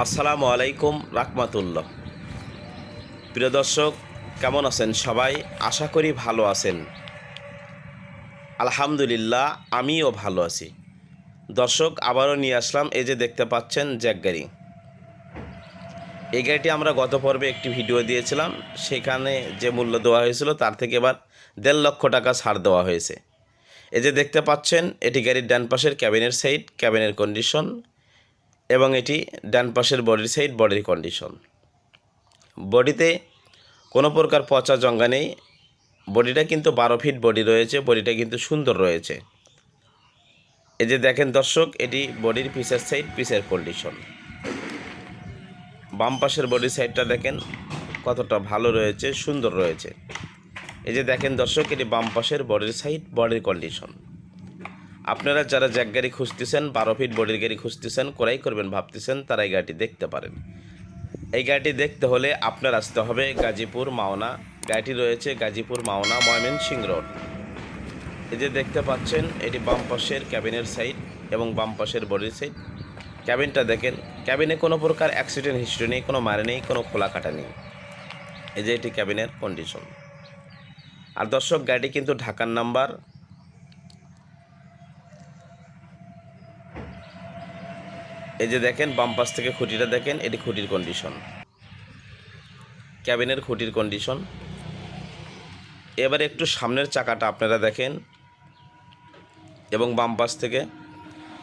আসসালামু আলাইকুম রাহমাতুল্লাহ। প্রিয় দর্শক, কেমন আছেন সবাই? আশা করি ভালো আছেন। আলহামদুলিল্লাহ, আমিও ভালো আছি। দর্শক, আবারও নিয়ে আসলাম এই যে দেখতে পাচ্ছেন জ্যাক গাড়ি। এই গাড়িটি আমরা গত পর্বে একটি ভিডিও দিয়েছিলাম, সেখানে যে মূল্য দেওয়া হয়েছিল তার থেকে এবার 1.5 লক্ষ টাকা ছাড় দেওয়া হয়েছে। এই যে দেখতে পাচ্ছেন, এটি গাড়ির ডান পাশের ক্যাবিনের সাইড, ক্যাবিনের কন্ডিশন, এবং এটি ডান পাশের বডির সাইড, বডির কন্ডিশন। বডিতে কোনো প্রকার পচা জঙ্গা নেই। বডিটা কিন্তু 12 ফিট বডি রয়েছে, বডিটা কিন্তু সুন্দর রয়েছে। এই যে দেখেন দর্শক, এটি বডির পিসের সাইড, পিসের কন্ডিশন। বাম পাশের বডির সাইডটা দেখেন কতটা ভালো রয়েছে, সুন্দর রয়েছে। এই যে দেখেন দর্শক, এটি বাম পাশের বডির সাইড, বডির কন্ডিশন। আপনারা যারা জ্যাক গাড়ি খুঁজতেছেন, 12 ফিট বডির গাড়ি খুঁজতেছেন, ক্রয় করবেন ভাবতেছেন, তারা এই গাড়িটি দেখতে পারেন। এই গাড়িটি দেখতে হলে আপনার আসতে হবে গাজীপুর মাওনা। গাড়িটি রয়েছে গাজীপুর মাওনা, ময়মনসিংহ রোড। এই যে দেখতে পাচ্ছেন, এটি বাম পাশের ক্যাবিনের সাইড এবং বাম পাশের বডির সাইড। ক্যাবিনটা দেখেন, ক্যাবিনে কোনো প্রকার অ্যাক্সিডেন্ট হিস্ট্রি নেই, কোনো মারে নেই, কোনো খোলা কাটা নেই। এই যে এটি ক্যাবিনের কন্ডিশন। আর দর্শক, গাড়িটি কিন্তু ঢাকার নাম্বার। এই যে দেখেন, বাম পাশ থেকে খুঁটিটা দেখেন, এটি খুঁটির কন্ডিশন, ক্যাবিনের খুঁটির কন্ডিশন। এবারে একটু সামনের চাকাটা আপনারা দেখেন, এবং বাম পাশ থেকে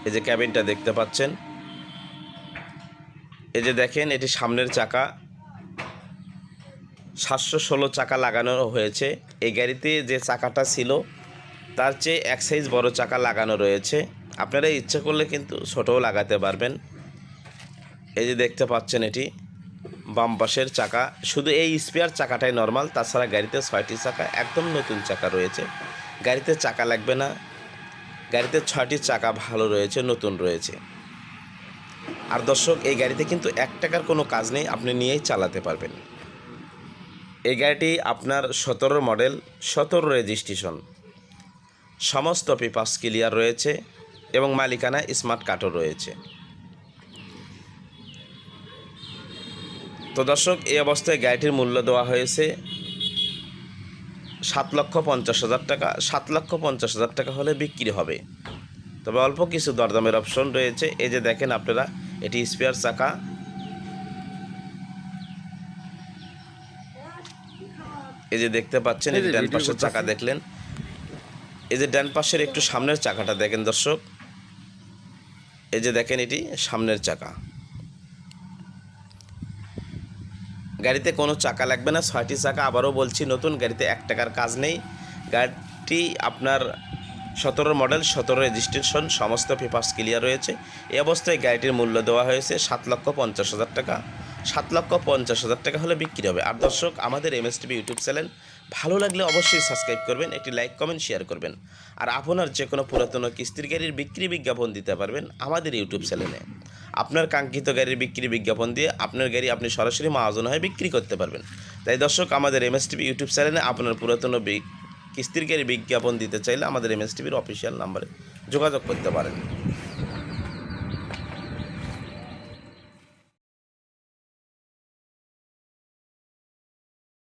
এই যে ক্যাবিনটা দেখতে পাচ্ছেন। এই যে দেখেন, এটি সামনের চাকা, 716 চাকা লাগানো হয়েছে। এই গাড়িতে যে চাকাটা ছিল তার চেয়ে এক সাইজ বড় চাকা লাগানো রয়েছে। আপনারা ইচ্ছা করলে কিন্তু ছোটও লাগাতে পারবেন। এই যে দেখতে পাচ্ছেন, এটি বাম পাশের চাকা। শুধু এই স্পেয়ার চাকাটাই নর্মাল, তাছাড়া গাড়িতে 6টি চাকা, একদম নতুন চাকা রয়েছে। গাড়িতে চাকা লাগবে না, গাড়িতে 6টি চাকা ভালো রয়েছে, নতুন রয়েছে। আর দর্শক, এই গাড়িতে কিন্তু 1 টাকার কোনো কাজ নেই, আপনি নিয়েই চালাতে পারবেন। এই গাড়িটি আপনার 17 মডেল, 17 রেজিস্ট্রেশন, সমস্ত পেপারস ক্লিয়ার রয়েছে এবং মালিকানা স্মার্ট কার্ডও রয়েছে। তো দর্শক, এই অবস্থায় গাড়িটির মূল্য দেওয়া হয়েছে 7,50,000 টাকা। 7,50,000 টাকা হলে বিক্রি হবে, তবে অল্প কিছু দরদামের অপশন রয়েছে। এই যে দেখেন আপনারা, এটি স্পেয়ার চাকা। এই যে দেখতে পাচ্ছেন, এই ডান পাশের চাকা দেখলেন। এই যে ডান পাশের একটু সামনের চাকাটা দেখেন দর্শক। এই যে দেখেন, এটি সামনের চাকা। গাড়িতে কোনো চাকা লাগবে না, 6টি চাকা। আবারও বলছি, নতুন গাড়িতে 1 টাকার কাজ নেই। গাড়িটি আপনার 17 মডেল, 17 রেজিস্ট্রেশন, সমস্ত পেপারস ক্লিয়ার রয়েছে। এই অবস্থায় গাড়িটির মূল্য দেওয়া হয়েছে 7,50,000 টাকা। 7,50,000 টাকা হলে বিক্রি হবে। আর দর্শক, আমাদের এমএসটিভি ইউটিউব চ্যানেল ভালো লাগলে অবশ্যই সাবস্ক্রাইব করবেন, একটি লাইক, কমেন্ট, শেয়ার করবেন। আর আপনার যে কোনো পুরাতন কিস্তির গাড়ির বিক্রি বিজ্ঞাপন দিতে পারবেন আমাদের ইউটিউব চ্যানেলে। আপনার কাঙ্ক্ষিত গাড়ির বিক্রি বিজ্ঞাপন দিয়ে আপনার গাড়ি আপনি সরাসরি মহাজন হয়ে বিক্রি করতে পারবেন। তাই দর্শক, আমাদের এমএসটিভি ইউটিউব চ্যানেলে আপনার পুরাতন কিস্তির গাড়ি বিজ্ঞাপন দিতে চাইলে আমাদের এমএসটিভির অফিসিয়াল নাম্বারে যোগাযোগ করতে পারেন।